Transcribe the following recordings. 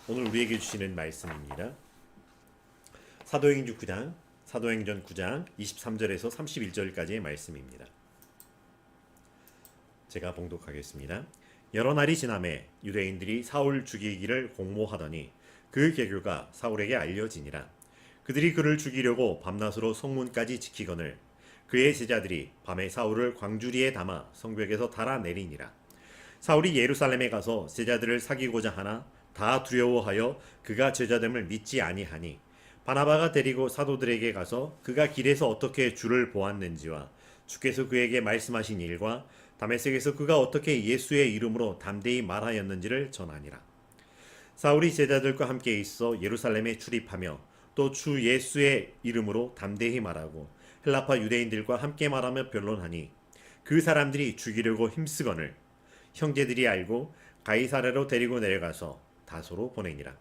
오늘 우리에게 주시는 말씀입니다. 사도행전 9장 23절에서 31절까지의 말씀입니다. 제가 봉독하겠습니다. 여러 날이 지나매 유대인들이 사울 죽이기를 공모하더니 그 계교가 사울에게 알려지니라. 그들이 그를 죽이려고 밤낮으로 성문까지 지키거늘 그의 제자들이 밤에 사울을 광주리에 담아 성벽에서 달아내리니라. 사울이 예루살렘에 가서 제자들을 사귀고자 하나 다 두려워하여 그가 제자됨을 믿지 아니하니 바나바가 데리고 사도들에게 가서 그가 길에서 어떻게 주를 보았는지와 주께서 그에게 말씀하신 일과 다메섹에서 그가 어떻게 예수의 이름으로 담대히 말하였는지를 전하니라. 사울이 제자들과 함께 있어 예루살렘에 출입하며 또 주 예수의 이름으로 담대히 말하고 헬라파 유대인들과 함께 말하며 변론하니 그 사람들이 죽이려고 힘쓰거늘 형제들이 알고 가이사랴로 데리고 내려가서 다소로 보내니라.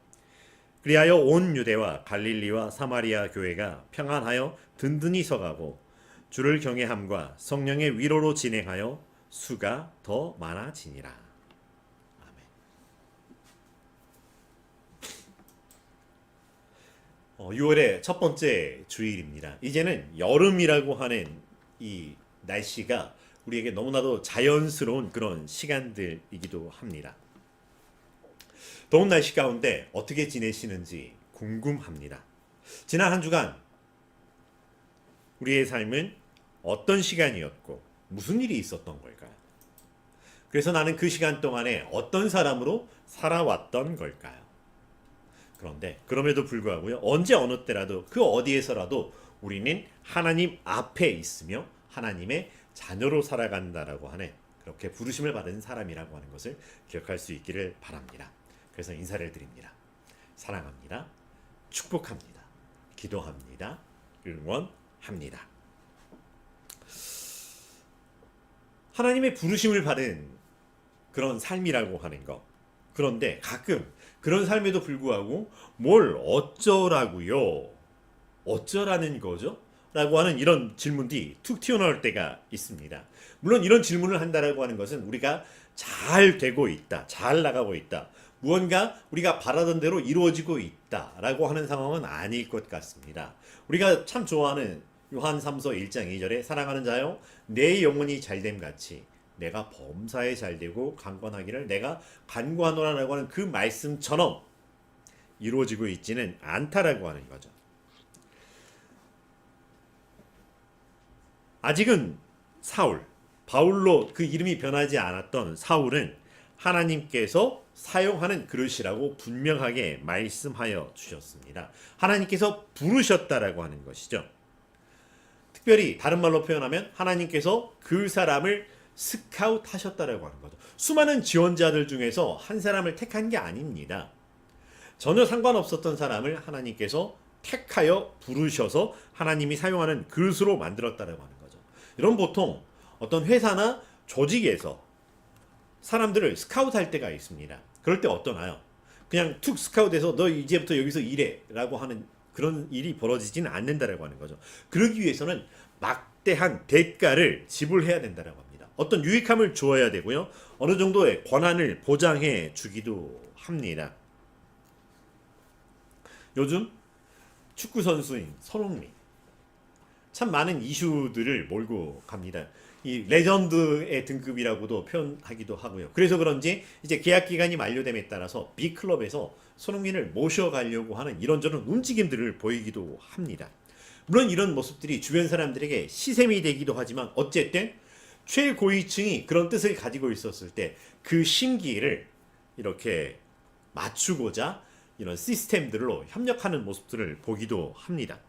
그리하여 온 유대와 갈릴리와 사마리아 교회가 평안하여 든든히 서가고 주를 경외함과 성령의 위로로 진행하여 수가 더 많아지니라. 아멘. 6월의 첫 번째 주일입니다. 이제는 여름이라고 하는 이 날씨가 우리에게 너무나도 자연스러운 그런 시간들이기도 합니다. 더운 날씨 가운데 어떻게 지내시는지 궁금합니다. 지난 한 주간 우리의 삶은 어떤 시간이었고 무슨 일이 있었던 걸까요? 그래서 나는 그 시간 동안에 어떤 사람으로 살아왔던 걸까요? 그런데 그럼에도 불구하고요, 언제 어느 때라도 그 어디에서라도 우리는 하나님 앞에 있으며 하나님의 자녀로 살아간다라고 하는, 그렇게 부르심을 받은 사람이라고 하는 것을 기억할 수 있기를 바랍니다. 그래서 인사를 드립니다. 사랑합니다. 축복합니다. 기도합니다. 응원합니다. 하나님의 부르심을 받은 그런 삶이라고 하는 것. 그런데 가끔 그런 삶에도 불구하고 뭘 어쩌라고요? 어쩌라는 거죠? 라고 하는 이런 질문들이 툭 튀어나올 때가 있습니다. 물론 이런 질문을 한다라고 하는 것은 우리가 잘 되고 있다, 잘 나가고 있다, 무언가 우리가 바라던 대로 이루어지고 있다라고 하는 상황은 아닐 것 같습니다. 우리가 참 좋아하는 요한 3서 1장 2절에 사랑하는 자여 내 영혼이 잘됨 같이 내가 범사에 잘되고 강건하기를 내가 간구하노라라고 하는 그 말씀처럼 이루어지고 있지는 않다라고 하는 거죠. 아직은 바울로 그 이름이 변하지 않았던 사울은 하나님께서 사용하는 그릇이라고 분명하게 말씀하여 주셨습니다. 하나님께서 부르셨다라고 하는 것이죠. 특별히 다른 말로 표현하면 하나님께서 그 사람을 스카웃 하셨다라고 하는 거죠. 수많은 지원자들 중에서 한 사람을 택한 게 아닙니다. 전혀 상관없었던 사람을 하나님께서 택하여 부르셔서 하나님이 사용하는 그릇으로 만들었다라고 하는 거죠. 이런 보통 어떤 회사나 조직에서 사람들을 스카웃할 때가 있습니다. 그럴 때 어떠나요? 그냥 툭 스카웃해서 너 이제부터 여기서 일해 라고 하는 그런 일이 벌어지지는 않는다라고 하는 거죠. 그러기 위해서는 막대한 대가를 지불해야 된다라고 합니다. 어떤 유익함을 주어야 되고요, 어느 정도의 권한을 보장해 주기도 합니다. 요즘 축구 선수인 손흥민 참 많은 이슈들을 몰고 갑니다. 이 레전드의 등급이라고도 표현하기도 하고요. 그래서 그런지 이제 계약 기간이 만료됨에 따라서 B클럽에서 손흥민을 모셔가려고 하는 이런저런 움직임들을 보이기도 합니다. 물론 이런 모습들이 주변 사람들에게 시샘이 되기도 하지만 어쨌든 최고위층이 그런 뜻을 가지고 있었을 때 그 심기를 이렇게 맞추고자 이런 시스템들로 협력하는 모습들을 보기도 합니다.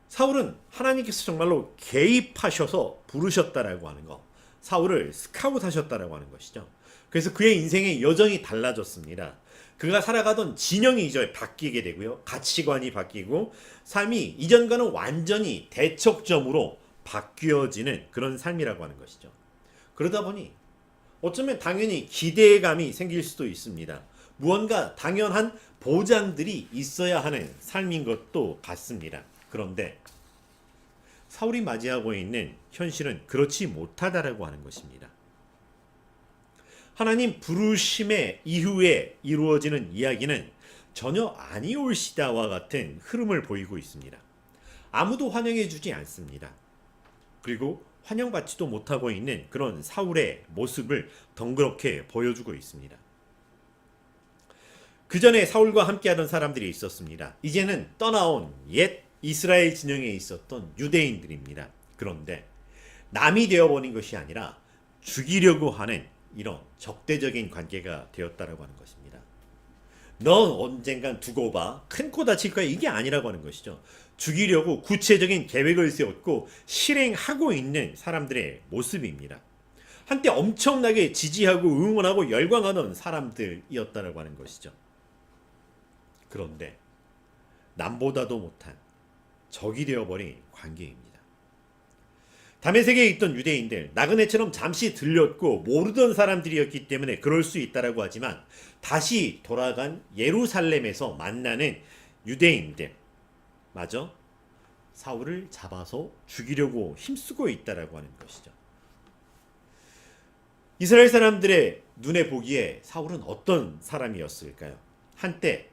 사울은 하나님께서 정말로 개입하셔서 부르셨다라고 하는 것, 사울을 스카웃하셨다라고 하는 것이죠. 그래서 그의 인생의 여정이 달라졌습니다. 그가 살아가던 진영이 이제 바뀌게 되고요, 가치관이 바뀌고 삶이 이전과는 완전히 대척점으로 바뀌어지는 그런 삶이라고 하는 것이죠. 그러다 보니 어쩌면 당연히 기대감이 생길 수도 있습니다. 무언가 당연한 보장들이 있어야 하는 삶인 것도 같습니다. 그런데 사울이 맞이하고 있는 현실은 그렇지 못하다라고 하는 것입니다. 하나님 부르심의 이후에 이루어지는 이야기는 전혀 아니올시다와 같은 흐름을 보이고 있습니다. 아무도 환영해 주지 않습니다. 그리고 환영받지도 못하고 있는 그런 사울의 모습을 덩그렇게 보여주고 있습니다. 그 전에 사울과 함께하던 사람들이 있었습니다. 이제는 떠나온 옛 이스라엘 진영에 있었던 유대인들입니다. 그런데 남이 되어버린 것이 아니라 죽이려고 하는 이런 적대적인 관계가 되었다라고 하는 것입니다. 넌 언젠간 두고 봐. 큰 코 다칠 거야. 이게 아니라고 하는 것이죠. 죽이려고 구체적인 계획을 세웠고 실행하고 있는 사람들의 모습입니다. 한때 엄청나게 지지하고 응원하고 열광하던 사람들이었다라고 하는 것이죠. 그런데 남보다도 못한 적이 되어버린 관계입니다. 다메섹에 있던 유대인들, 나그네처럼 잠시 들렸고 모르던 사람들이었기 때문에 그럴 수 있다라고 하지만 다시 돌아간 예루살렘에서 만나는 유대인들 마저 사울을 잡아서 죽이려고 힘쓰고 있다라고 하는 것이죠. 이스라엘 사람들의 눈에 보기에 사울은 어떤 사람이었을까요? 한때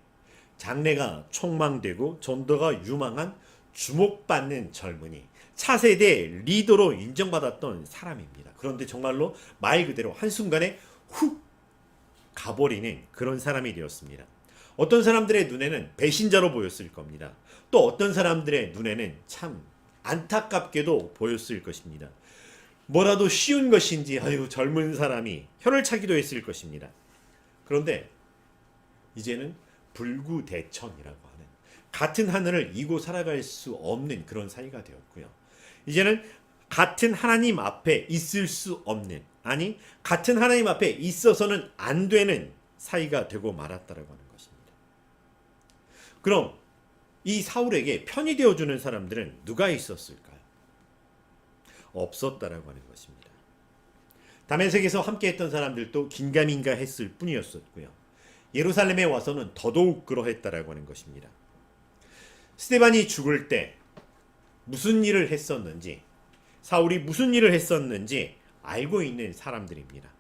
장래가 촉망되고 전도가 유망한 주목받는 젊은이, 차세대 리더로 인정받았던 사람입니다. 그런데 정말로 말 그대로 한순간에 훅 가버리는 그런 사람이 되었습니다. 어떤 사람들의 눈에는 배신자로 보였을 겁니다. 또 어떤 사람들의 눈에는 참 안타깝게도 보였을 것입니다. 뭐라도 쉬운 것인지 아유 젊은 사람이 혀를 차기도 했을 것입니다. 그런데 이제는 불구대천이라고 하는 같은 하늘을 이고 살아갈 수 없는 그런 사이가 되었고요. 이제는 같은 하나님 앞에 있을 수 없는, 아니 같은 하나님 앞에 있어서는 안 되는 사이가 되고 말았다라고 하는 것입니다. 그럼 이 사울에게 편이 되어주는 사람들은 누가 있었을까요? 없었다라고 하는 것입니다. 다메섹에서 함께했던 사람들도 긴가민가 했을 뿐이었었고요. 예루살렘에 와서는 더더욱 그러했다라고 하는 것입니다. 스데반이 죽을 때 무슨 일을 했었는지, 사울이 무슨 일을 했었는지 알고 있는 사람들입니다.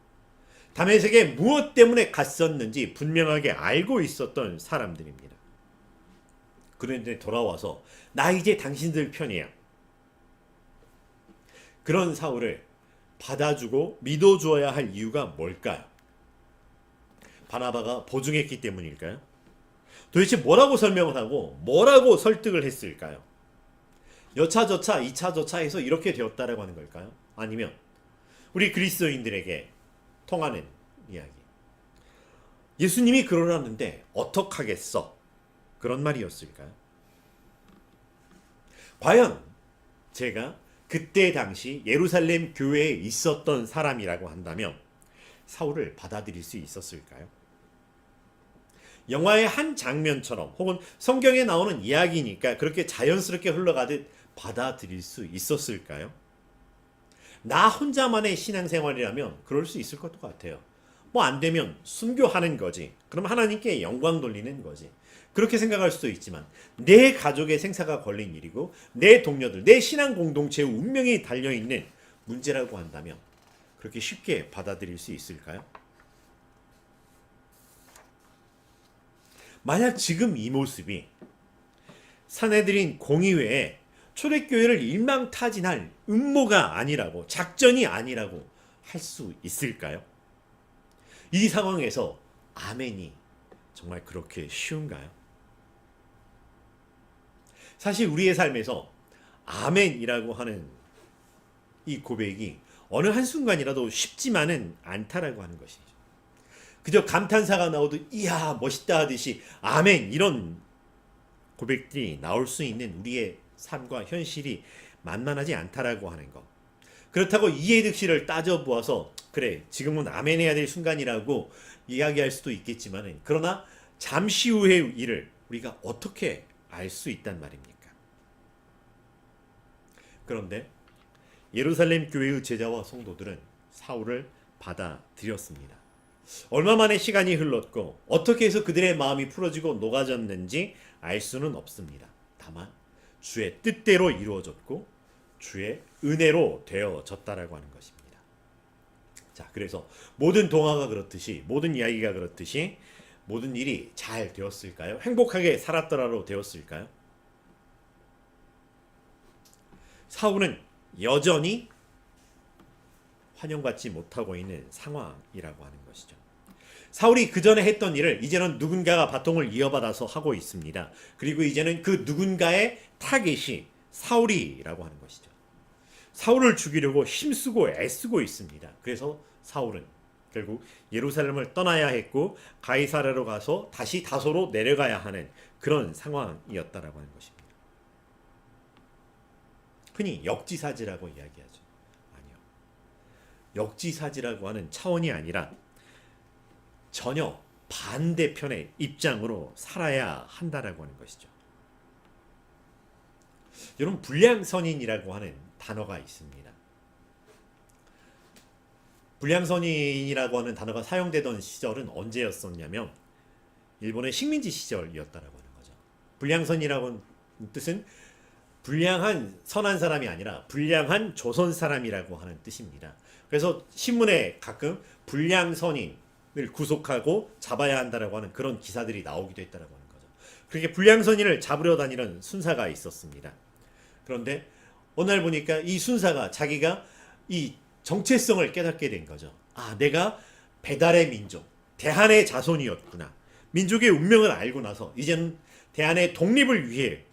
다메섹에 무엇 때문에 갔었는지 분명하게 알고 있었던 사람들입니다. 그런데 돌아와서 나 이제 당신들 편이야. 그런 사울을 받아주고 믿어주어야 할 이유가 뭘까요? 바나바가 보증했기 때문일까요? 도대체 뭐라고 설명을 하고 뭐라고 설득을 했을까요? 여차저차 2차저차 해서 이렇게 되었다라고 하는 걸까요? 아니면 우리 그리스도인들에게 통하는 이야기, 예수님이 그러라는데 어떡하겠어? 그런 말이었을까요? 과연 제가 그때 당시 예루살렘 교회에 있었던 사람이라고 한다면 사울을 받아들일 수 있었을까요? 영화의 한 장면처럼 혹은 성경에 나오는 이야기니까 그렇게 자연스럽게 흘러가듯 받아들일 수 있었을까요? 나 혼자만의 신앙생활이라면 그럴 수 있을 것도 같아요. 뭐 안 되면 순교하는 거지. 그럼 하나님께 영광 돌리는 거지. 그렇게 생각할 수도 있지만 내 가족의 생사가 걸린 일이고 내 동료들, 내 신앙 공동체의 운명이 달려있는 문제라고 한다면 그렇게 쉽게 받아들일 수 있을까요? 만약 지금 이 모습이 사내들인 공의회에 초대교회를 일망타진할 음모가 아니라고, 작전이 아니라고 할 수 있을까요? 이 상황에서 아멘이 정말 그렇게 쉬운가요? 사실 우리의 삶에서 아멘이라고 하는 이 고백이 어느 한순간이라도 쉽지만은 않다라고 하는 것이죠. 그저 감탄사가 나오듯 이야 멋있다 하듯이 아멘 이런 고백들이 나올 수 있는 우리의 삶과 현실이 만만하지 않다라고 하는 것. 그렇다고 이해 득실을 따져보아서 그래 지금은 아멘 해야 될 순간이라고 이야기할 수도 있겠지만 그러나 잠시 후의 일을 우리가 어떻게 알 수 있단 말입니까? 그런데 예루살렘 교회의 제자와 성도들은 사울을 받아들였습니다. 얼마 만에 시간이 흘렀고 어떻게 해서 그들의 마음이 풀어지고 녹아졌는지 알 수는 없습니다. 다만 주의 뜻대로 이루어졌고 주의 은혜로 되어졌다라고 하는 것입니다. 자, 그래서 모든 동화가 그렇듯이, 모든 이야기가 그렇듯이 모든 일이 잘 되었을까요? 행복하게 살았더라로 되었을까요? 사울은 여전히 환영받지 못하고 있는 상황이라고 하는 것이죠. 사울이 그 전에 했던 일을 이제는 누군가가 바통을 이어받아서 하고 있습니다. 그리고 이제는 그 누군가의 타겟이 사울이라고 하는 것이죠. 사울을 죽이려고 힘쓰고 애쓰고 있습니다. 그래서 사울은 결국 예루살렘을 떠나야 했고 가이사랴로 가서 다시 다소로 내려가야 하는 그런 상황이었다라고 하는 것입니다. 흔히 역지사지라고 이야기하죠. 아니요. 역지사지라고 하는 차원이 아니라 전혀 반대편의 입장으로 살아야 한다라고 하는 것이죠. 여러분, 불량선인이라고 하는 단어가 있습니다. 불량선인이라고 하는 단어가 사용되던 시절은 언제였었냐면 일본의 식민지 시절이었다라고 하는 거죠. 불량선이라고 하는 뜻은 불량한 선한 사람이 아니라 불량한 조선 사람이라고 하는 뜻입니다. 그래서 신문에 가끔 불량선인을 구속하고 잡아야 한다라고 하는 그런 기사들이 나오기도 했다라고 하는 거죠. 그렇게 불량선인을 잡으려 다니는 순사가 있었습니다. 그런데 어느 날 보니까 이 순사가 자기가 이 정체성을 깨닫게 된 거죠. 아, 내가 배달의 민족, 대한의 자손이었구나. 민족의 운명을 알고 나서 이제는 대한의 독립을 위해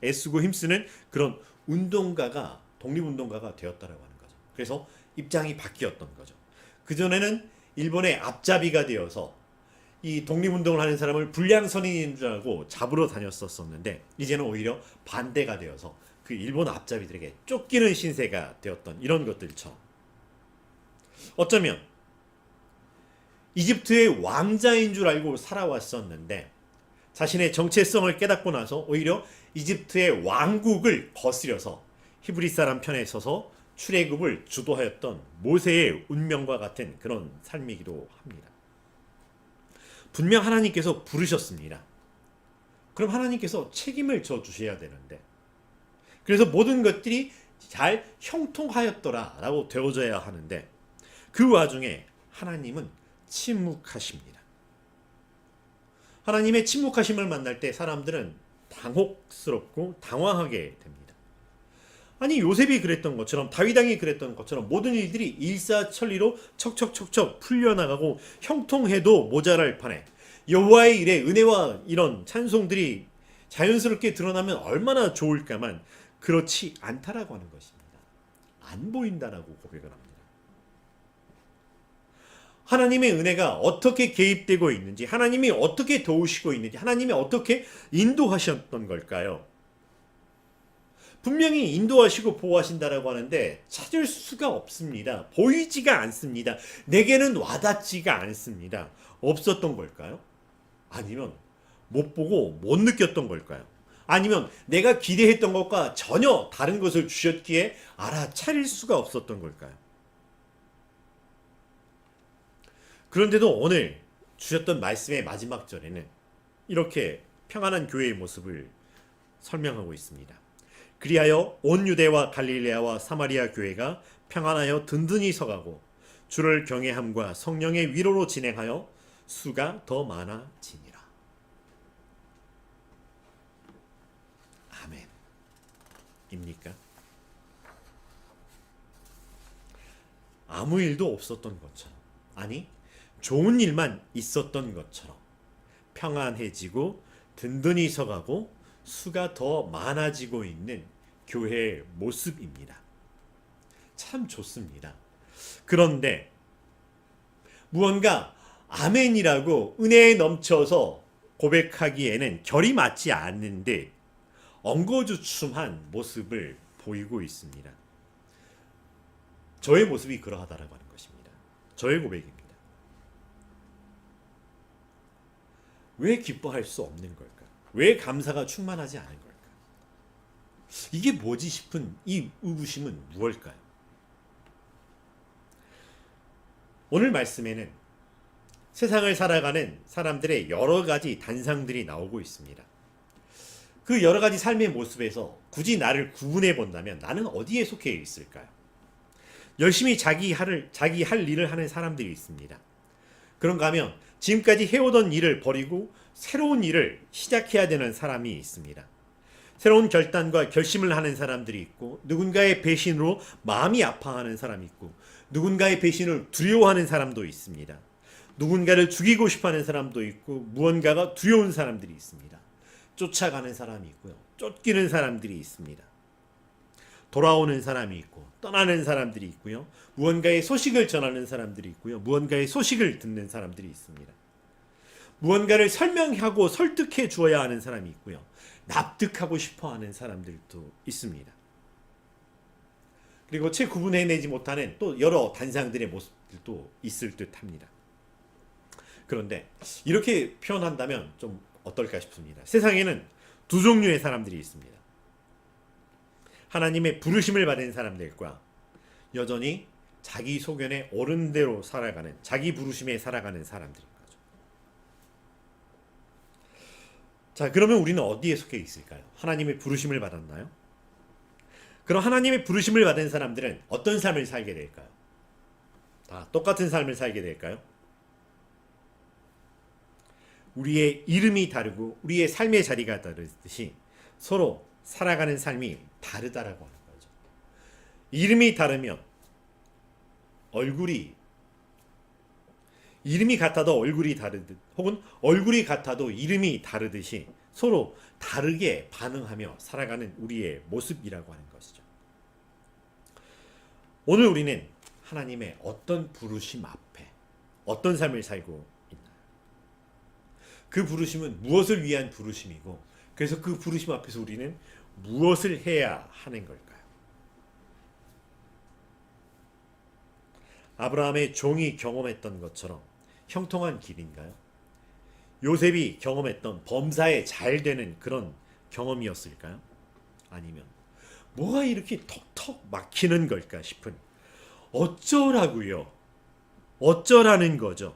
애쓰고 힘쓰는 그런 운동가가, 독립운동가가 되었다라고 하는 거죠. 그래서 입장이 바뀌었던 거죠. 그전에는 일본의 앞잡이가 되어서 이 독립운동을 하는 사람을 불량선인인 줄 알고 잡으러 다녔었는데 이제는 오히려 반대가 되어서 그 일본 앞잡이들에게 쫓기는 신세가 되었던 이런 것들처럼 어쩌면 이집트의 왕자인 줄 알고 살아왔었는데 자신의 정체성을 깨닫고 나서 오히려 이집트의 왕국을 거스려서 히브리 사람 편에 서서 출애굽을 주도하였던 모세의 운명과 같은 그런 삶이기도 합니다. 분명 하나님께서 부르셨습니다. 그럼 하나님께서 책임을 져 주셔야 되는데 그래서 모든 것들이 잘 형통하였더라라고 되어져야 하는데 그 와중에 하나님은 침묵하십니다. 하나님의 침묵하심을 만날 때 사람들은 당혹스럽고 당황하게 됩니다. 아니, 요셉이 그랬던 것처럼, 다윗 왕이 그랬던 것처럼 모든 일들이 일사천리로 척척척척 풀려나가고 형통해도 모자랄 판에 여호와의 일에 은혜와 이런 찬송들이 자연스럽게 드러나면 얼마나 좋을까만 그렇지 않다라고 하는 것입니다. 안 보인다라고 고백을 합니다. 하나님의 은혜가 어떻게 개입되고 있는지, 하나님이 어떻게 도우시고 있는지, 하나님이 어떻게 인도하셨던 걸까요? 분명히 인도하시고 보호하신다라고 하는데 찾을 수가 없습니다. 보이지가 않습니다. 내게는 와닿지가 않습니다. 없었던 걸까요? 아니면 못 보고 못 느꼈던 걸까요? 아니면 내가 기대했던 것과 전혀 다른 것을 주셨기에 알아차릴 수가 없었던 걸까요? 그런데도 오늘 주셨던 말씀의 마지막 절에는 이렇게 평안한 교회의 모습을 설명하고 있습니다. 그리하여 온 유대와 갈릴레아와 사마리아 교회가 평안하여 든든히 서가고 주를 경외함과 성령의 위로로 진행하여 수가 더 많아지니라. 아멘. 입니까? 아무 일도 없었던 것처럼, 아니 좋은 일만 있었던 것처럼 평안해지고 든든히 서가고 수가 더 많아지고 있는 교회의 모습입니다. 참 좋습니다. 그런데 무언가 아멘이라고 은혜에 넘쳐서 고백하기에는 결이 맞지 않는데 엉거주춤한 모습을 보이고 있습니다. 저의 모습이 그러하다라고 하는 것입니다. 저의 고백입니다. 왜 기뻐할 수 없는 걸까? 왜 감사가 충만하지 않은 걸까? 이게 뭐지 싶은 이 의구심은 무엇일까요? 오늘 말씀에는 세상을 살아가는 사람들의 여러 가지 단상들이 나오고 있습니다. 그 여러 가지 삶의 모습에서 굳이 나를 구분해 본다면 나는 어디에 속해 있을까요? 열심히 자기 할 일을 하는 사람들이 있습니다. 그런가 하면 지금까지 해오던 일을 버리고 새로운 일을 시작해야 되는 사람이 있습니다. 새로운 결단과 결심을 하는 사람들이 있고, 누군가의 배신으로 마음이 아파하는 사람이 있고, 누군가의 배신을 두려워하는 사람도 있습니다. 누군가를 죽이고 싶어하는 사람도 있고, 무언가가 두려운 사람들이 있습니다. 쫓아가는 사람이 있고요, 쫓기는 사람들이 있습니다. 돌아오는 사람이 있고 떠나는 사람들이 있고요, 무언가의 소식을 전하는 사람들이 있고요, 무언가의 소식을 듣는 사람들이 있습니다. 무언가를 설명하고 설득해 주어야 하는 사람이 있고요, 납득하고 싶어하는 사람들도 있습니다. 그리고 채 구분해내지 못하는 또 여러 단상들의 모습들도 있을 듯합니다. 그런데 이렇게 표현한다면 좀 어떨까 싶습니다. 세상에는 두 종류의 사람들이 있습니다. 하나님의 부르심을 받은 사람들과 여전히 자기 소견에 옳은 대로 살아가는, 자기 부르심에 살아가는 사람들인 거죠. 자, 그러면 우리는 어디에 속해 있을까요? 하나님의 부르심을 받았나요? 그럼 하나님의 부르심을 받은 사람들은 어떤 삶을 살게 될까요? 다 똑같은 삶을 살게 될까요? 우리의 이름이 다르고 우리의 삶의 자리가 다르듯이 서로 살아가는 삶이 다르다라고 하는 거죠. 이름이 다르면 이름이 같아도 얼굴이 다르듯, 혹은 얼굴이 같아도 이름이 다르듯이 서로 다르게 반응하며 살아가는 우리의 모습이라고 하는 것이죠. 오늘 우리는 하나님의 어떤 부르심 앞에 어떤 삶을 살고 있나요? 그 부르심은 무엇을 위한 부르심이고, 그래서 그 부르심 앞에서 우리는 무엇을 해야 하는 걸까요? 아브라함의 종이 경험했던 것처럼 형통한 길인가요? 요셉이 경험했던 범사에 잘 되는 그런 경험이었을까요? 아니면 뭐가 이렇게 턱턱 막히는 걸까 싶은, 어쩌라고요? 어쩌라는 거죠?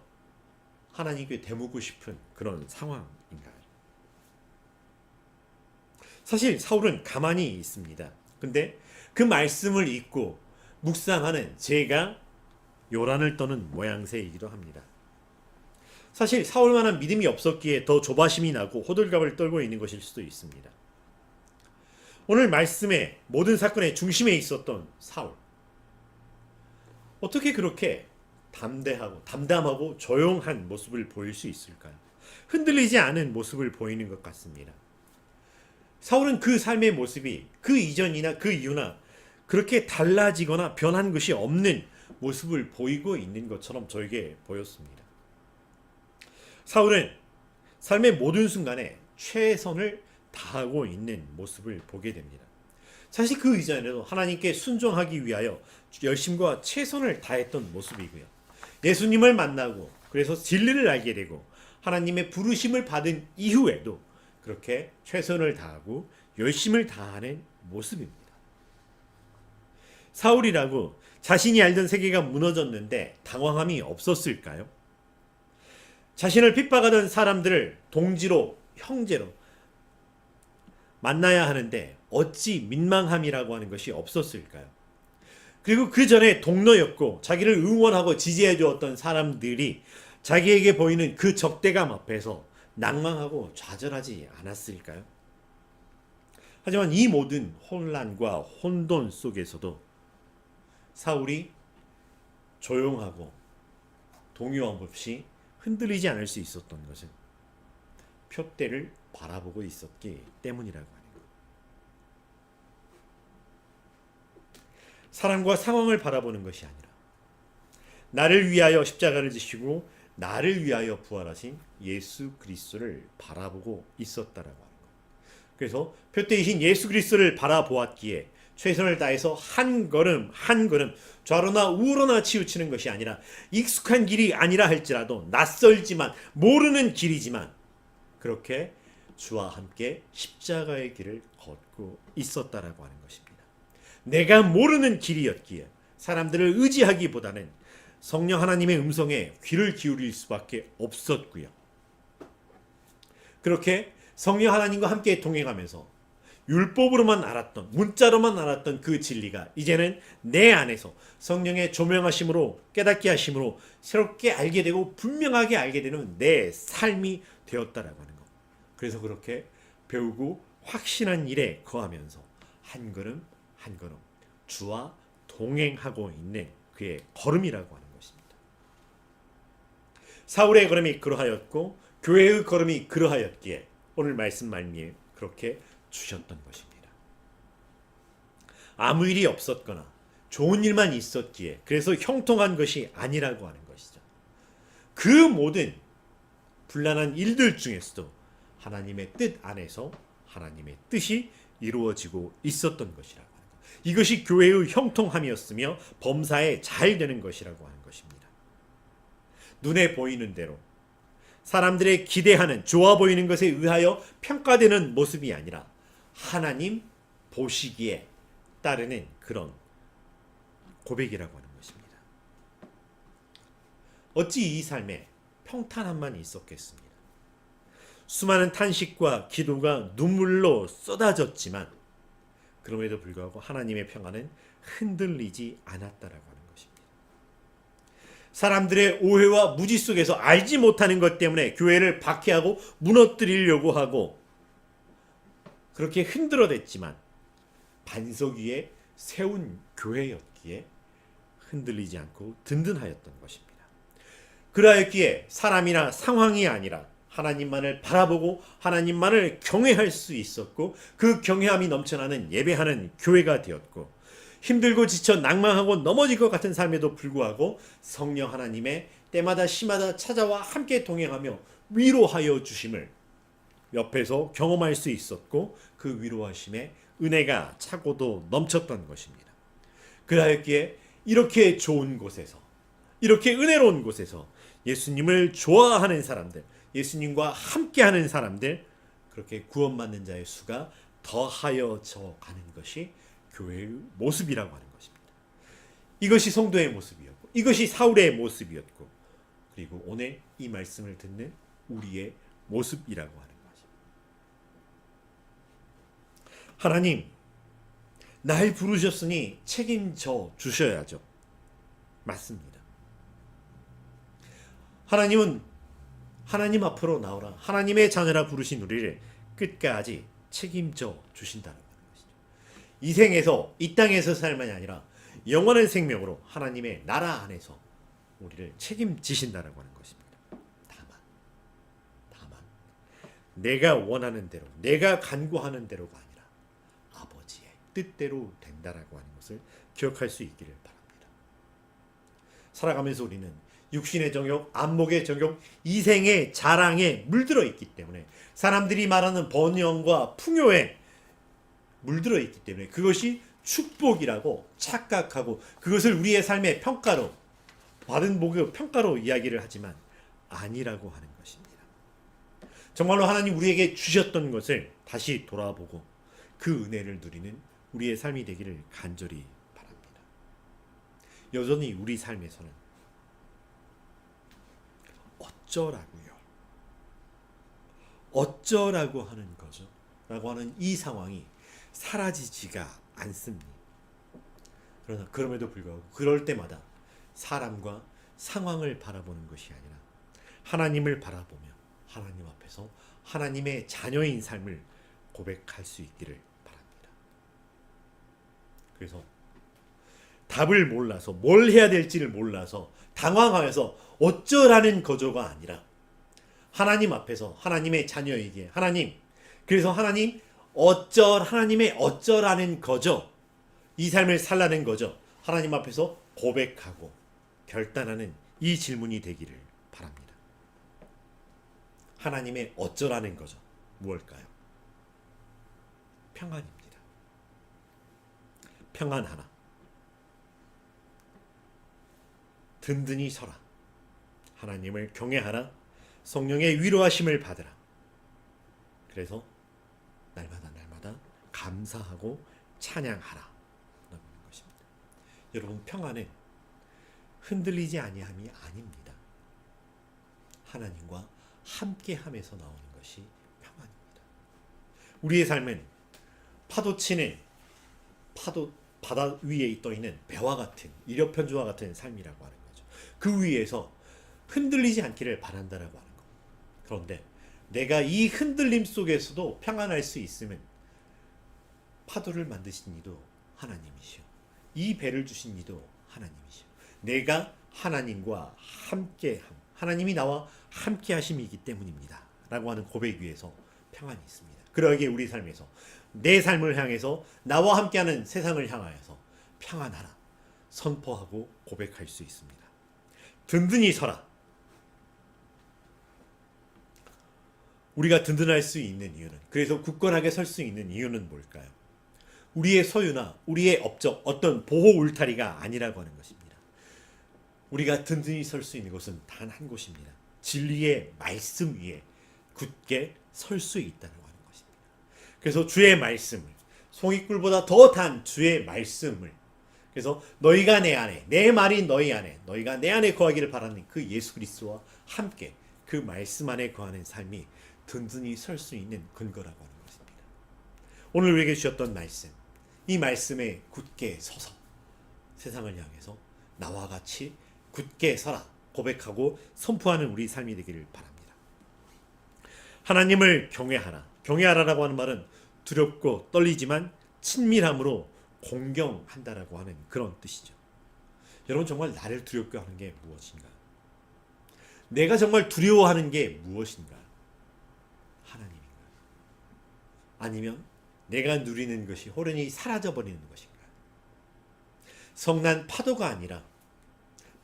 하나님께 되묻고 싶은 그런 상황인가요? 사실 사울은 가만히 있습니다. 근데 그 말씀을 읽고 묵상하는 제가 요란을 떠는 모양새이기도 합니다. 사실 사울만한 믿음이 없었기에 더 조바심이 나고 호들갑을 떨고 있는 것일 수도 있습니다. 오늘 말씀의 모든 사건의 중심에 있었던 사울, 어떻게 그렇게 담담하고 조용한 모습을 보일 수 있을까요? 흔들리지 않은 모습을 보이는 것 같습니다. 사울은 그 삶의 모습이 그 이전이나 그 이후나 그렇게 달라지거나 변한 것이 없는 모습을 보이고 있는 것처럼 저에게 보였습니다. 사울은 삶의 모든 순간에 최선을 다하고 있는 모습을 보게 됩니다. 사실 그 이전에도 하나님께 순종하기 위하여 열심과 최선을 다했던 모습이고요, 예수님을 만나고 그래서 진리를 알게 되고 하나님의 부르심을 받은 이후에도 그렇게 최선을 다하고 열심을 다하는 모습입니다. 사울이라고 자신이 알던 세계가 무너졌는데 당황함이 없었을까요? 자신을 핍박하던 사람들을 동지로, 형제로 만나야 하는데 어찌 민망함이라고 하는 것이 없었을까요? 그리고 그 전에 동료였고 자기를 응원하고 지지해 주었던 사람들이 자기에게 보이는 그 적대감 앞에서 낭망하고 좌절하지 않았을까요? 하지만 이 모든 혼란과 혼돈 속에서도 사울이 조용하고 동요함 없이 흔들리지 않을 수 있었던 것은 표대를 바라보고 있었기 때문이라고 하는 것. 사람과 상황을 바라보는 것이 아니라 나를 위하여 십자가를 지시고 나를 위하여 부활하신 예수 그리스도를 바라보고 있었다라고 하는 것. 그래서 표대이신 예수 그리스도를 바라보았기에 최선을 다해서 한 걸음 한 걸음 좌로나 우로나 치우치는 것이 아니라, 익숙한 길이 아니라 할지라도 낯설지만 모르는 길이지만 그렇게 주와 함께 십자가의 길을 걷고 있었다라고 하는 것입니다. 내가 모르는 길이었기에 사람들을 의지하기보다는 성령 하나님의 음성에 귀를 기울일 수밖에 없었고요. 그렇게 성령 하나님과 함께 동행하면서 율법으로만 알았던, 문자로만 알았던 그 진리가 이제는 내 안에서 성령의 조명하심으로, 깨닫게 하심으로 새롭게 알게 되고 분명하게 알게 되는 내 삶이 되었다라고 하는 것. 그래서 그렇게 배우고 확신한 일에 거하면서 한 걸음 한 걸음 주와 동행하고 있는 그의 걸음이라고 하는 것입니다. 사울의 걸음이 그러하였고 교회의 걸음이 그러하였기에 오늘 말씀 말미에 그렇게 주셨던 것입니다. 아무 일이 없었거나 좋은 일만 있었기에 그래서 형통한 것이 아니라고 하는 것이죠. 그 모든 불란한 일들 중에서도 하나님의 뜻 안에서 하나님의 뜻이 이루어지고 있었던 것이라고 하는 것. 이것이 교회의 형통함이었으며 범사에 잘 되는 것이라고 하는 것입니다. 눈에 보이는 대로 사람들의 기대하는 좋아 보이는 것에 의하여 평가되는 모습이 아니라 하나님 보시기에 따르는 그런 고백이라고 하는 것입니다. 어찌 이 삶에 평탄함만 있었겠습니다. 수많은 탄식과 기도가 눈물로 쏟아졌지만 그럼에도 불구하고 하나님의 평안은 흔들리지 않았다라고 하는 것입니다. 사람들의 오해와 무지 속에서 알지 못하는 것 때문에 교회를 박해하고 무너뜨리려고 하고 그렇게 흔들어댔지만 반석 위에 세운 교회였기에 흔들리지 않고 든든하였던 것입니다. 그러하였기에 사람이나 상황이 아니라 하나님만을 바라보고 하나님만을 경외할 수 있었고 그 경외함이 넘쳐나는 예배하는 교회가 되었고 힘들고 지쳐 낭망하고 넘어질 것 같은 삶에도 불구하고 성령 하나님의 때마다 시마다 찾아와 함께 동행하며 위로하여 주심을 옆에서 경험할 수 있었고 그 위로하심에 은혜가 차고도 넘쳤던 것입니다. 그러하였기에 이렇게 좋은 곳에서 이렇게 은혜로운 곳에서 예수님을 좋아하는 사람들, 예수님과 함께하는 사람들, 그렇게 구원받는 자의 수가 더하여져 가는 것이 교회의 모습이라고 하는 것입니다. 이것이 성도의 모습이었고 이것이 사울의 모습이었고 그리고 오늘 이 말씀을 듣는 우리의 모습이라고 하는 것입니다. 하나님, 날 부르셨으니 책임져 주셔야죠. 맞습니다. 하나님은 하나님 앞으로 나오라. 하나님의 자녀라 부르신 우리를 끝까지 책임져 주신다는 것이죠. 이 생에서 이 땅에서 살만이 아니라 영원한 생명으로 하나님의 나라 안에서 우리를 책임지신다라고 하는 것입니다. 다만 내가 원하는 대로, 내가 간구하는 대로가 아니라 아버지의 뜻대로 된다라고 하는 것을 기억할 수 있기를 바랍니다. 살아가면서 우리는 육신의 정욕, 안목의 정욕, 이생의 자랑에 물들어 있기 때문에 사람들이 말하는 번영과 풍요에 물들어 있기 때문에 그것이 축복이라고 착각하고 그것을 우리의 삶의 평가로 받은 복의 평가로 이야기를 하지만 아니라고 하는 것입니다. 정말로 하나님 우리에게 주셨던 것을 다시 돌아보고 그 은혜를 누리는 우리의 삶이 되기를 간절히 바랍니다. 여전히 우리 삶에서는 어쩌라고 하는 거죠? 라고 하는 이 상황이 사라지지가 않습니다. 그러나 그럼에도 불구하고 그럴 때마다 사람과 상황을 바라보는 것이 아니라 하나님을 바라보며 하나님 앞에서 하나님의 자녀인 삶을 고백할 수 있기를 바랍니다. 그래서 답을 몰라서 뭘 해야 될지를 몰라서 당황하여서 어쩌라는 거저가 아니라 하나님 앞에서 하나님의 자녀에게 하나님, 그래서 하나님 하나님의 어쩌라는 거저, 이 삶을 살라는 거저 하나님 앞에서 고백하고 결단하는 이 질문이 되기를 바랍니다. 하나님의 어쩌라는 거저 무엇일까요? 평안입니다. 평안 하나. 든든히 서라. 하나님을 경외하라. 성령의 위로하심을 받으라. 그래서 날마다 감사하고 찬양하라. 라는 것입니다. 여러분, 평안은 흔들리지 아니함이 아닙니다. 하나님과 함께함에서 나오는 것이 평안입니다. 우리의 삶은 파도 치는 바다 위에 떠 있는 배와 같은 이력편주와 같은 삶이라고 하는 거죠. 그 위에서 흔들리지 않기를 바란다라고 하는 거. 그런데 내가 이 흔들림 속에서도 평안할 수 있으면 파도를 만드신 이도 하나님이시오. 이 배를 주신 이도 하나님이시오. 내가 하나님과 함께함, 하나님이 나와 함께하심이기 때문입니다. 라고 하는 고백 위에서 평안이 있습니다. 그러기에 우리 삶에서 내 삶을 향해서 나와 함께하는 세상을 향하여서 평안하라 선포하고 고백할 수 있습니다. 든든히 서라. 우리가 든든할 수 있는 이유는, 그래서 굳건하게 설 수 있는 이유는 뭘까요? 우리의 소유나 우리의 업적, 어떤 보호 울타리가 아니라고 하는 것입니다. 우리가 든든히 설 수 있는 곳은 단 한 곳입니다. 진리의 말씀 위에 굳게 설 수 있다는 하는 것입니다. 그래서 주의 말씀을, 송이꿀보다 더 단 주의 말씀을, 그래서 너희가 내 안에, 내 말이 너희 안에, 너희가 내 안에 거하기를 바라는 그 예수 그리스도와 함께 그 말씀 안에 거하는 삶이 든든히 설 수 있는 근거라고 하는 것입니다. 오늘 우리에게 주셨던 말씀, 이 말씀에 굳게 서서 세상을 향해서 나와 같이 굳게 서라 고백하고 선포하는 우리 삶이 되기를 바랍니다. 하나님을 경외하라. 경외하라라고 하는 말은 두렵고 떨리지만 친밀함으로 공경한다라고 하는 그런 뜻이죠. 여러분, 정말 나를 두렵게 하는 게 무엇인가? 내가 정말 두려워하는 게 무엇인가? 하나님인가? 아니면 내가 누리는 것이 호련히 사라져버리는 것인가? 성난 파도가 아니라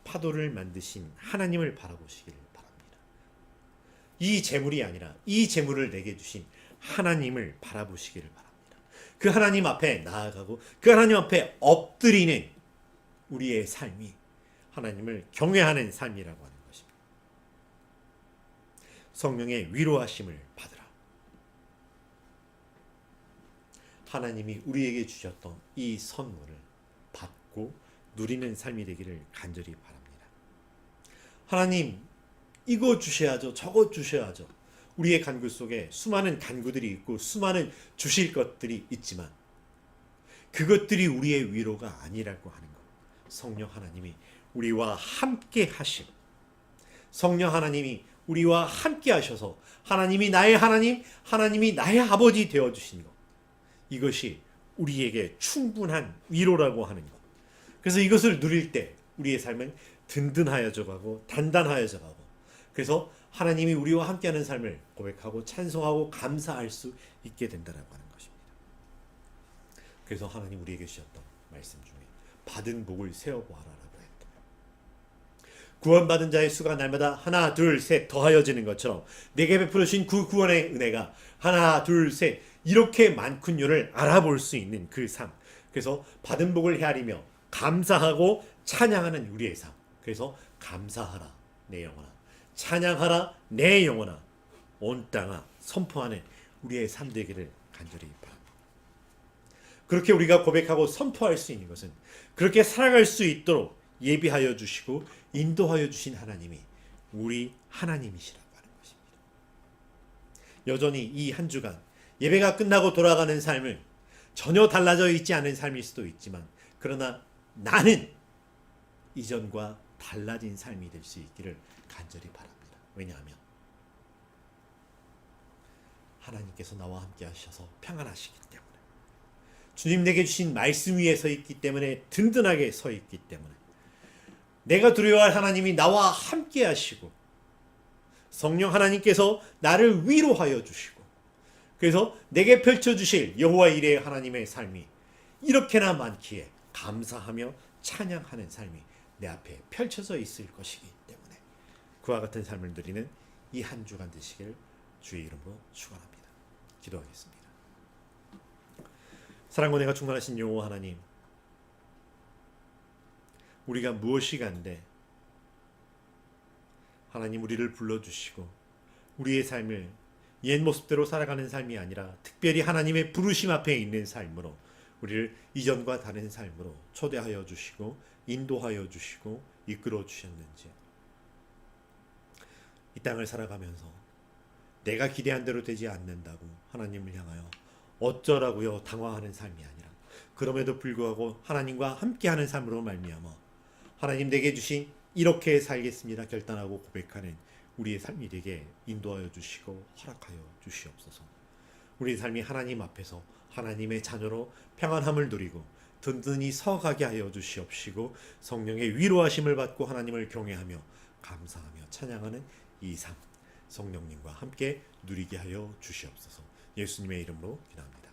파도를 만드신 하나님을 바라보시기를 바랍니다. 이 재물이 아니라 이 재물을 내게 주신 하나님을 바라보시기를 바랍니다. 그 하나님 앞에 나아가고 그 하나님 앞에 엎드리는 우리의 삶이 하나님을 경외하는 삶이라고 하는 것입니다. 성령의 위로하심을 받으라. 하나님이 우리에게 주셨던 이 선물을 받고 누리는 삶이 되기를 간절히 바랍니다. 하나님, 이거 주셔야죠, 저거 주셔야죠. 우리의 간구 속에 수많은 간구들이 있고 수많은 주실 것들이 있지만 그것들이 우리의 위로가 아니라고 하는 것. 성령 하나님이 우리와 함께 하심, 성령 하나님이 우리와 함께 하셔서 하나님이 나의 하나님, 하나님이 나의 아버지 되어주신 것, 이것이 우리에게 충분한 위로라고 하는 것. 그래서 이것을 누릴 때 우리의 삶은 든든하여져 가고 단단하여져 가고, 그래서 하나님이 우리와 함께하는 삶을 고백하고 찬송하고 감사할 수 있게 된다라고 하는 것입니다. 그래서 하나님 우리에게 주셨던 말씀 중에 받은 복을 세어보아라라고 했다. 구원받은 자의 수가 날마다 하나 둘 셋 더하여지는 것처럼 내게 베풀어 주신 그 구원의 은혜가 하나 둘 셋 이렇게 많군요를 알아볼 수 있는 그 삶. 그래서 받은 복을 헤아리며 감사하고 찬양하는 우리의 삶. 그래서 감사하라 내 영혼아, 찬양하라 내 영혼아, 온 땅아 선포하는 우리의 삶 되기를 간절히 바랍니다. 그렇게 우리가 고백하고 선포할 수 있는 것은 그렇게 살아갈 수 있도록 예비하여 주시고 인도하여 주신 하나님이 우리 하나님이시라고 하는 것입니다. 여전히 이 한 주간 예배가 끝나고 돌아가는 삶을 전혀 달라져 있지 않은 삶일 수도 있지만, 그러나 나는 이전과 달라진 삶이 될 수 있기를 간절히 바랍니다. 왜냐하면 하나님께서 나와 함께 하셔서 평안하시기 때문에, 주님 내게 주신 말씀 위에 서 있기 때문에, 든든하게 서 있기 때문에, 내가 두려워할 하나님이 나와 함께 하시고 성령 하나님께서 나를 위로하여 주시고, 그래서 내게 펼쳐주실 여호와 이레 하나님의 삶이 이렇게나 많기에 감사하며 찬양하는 삶이 내 앞에 펼쳐져 있을 것이기 때문에 그와 같은 삶을 누리는 이 한 주간 되시기를 주의 이름으로 축원합니다. 기도하겠습니다. 사랑과 은혜가 충만하신 여호와 하나님, 우리가 무엇이 간데 하나님 우리를 불러주시고 우리의 삶을 옛 모습대로 살아가는 삶이 아니라 특별히 하나님의 부르심 앞에 있는 삶으로, 우리를 이전과 다른 삶으로 초대하여 주시고 인도하여 주시고 이끌어 주셨는지, 이 땅을 살아가면서 내가 기대한 대로 되지 않는다고 하나님을 향하여 어쩌라고요 당황하는 삶이 아니라 그럼에도 불구하고 하나님과 함께하는 삶으로 말미암아 하나님 내게 주신 이렇게 살겠습니다 결단하고 고백하는 우리의 삶이 되게 인도하여 주시고 허락하여 주시옵소서. 우리의 삶이 하나님 앞에서 하나님의 자녀로 평안함을 누리고 든든히 서가게 하여 주시옵시고 성령의 위로하심을 받고 하나님을 경외하며 감사하며 찬양하는 이 삶 성령님과 함께 누리게 하여 주시옵소서. 예수님의 이름으로 기도합니다.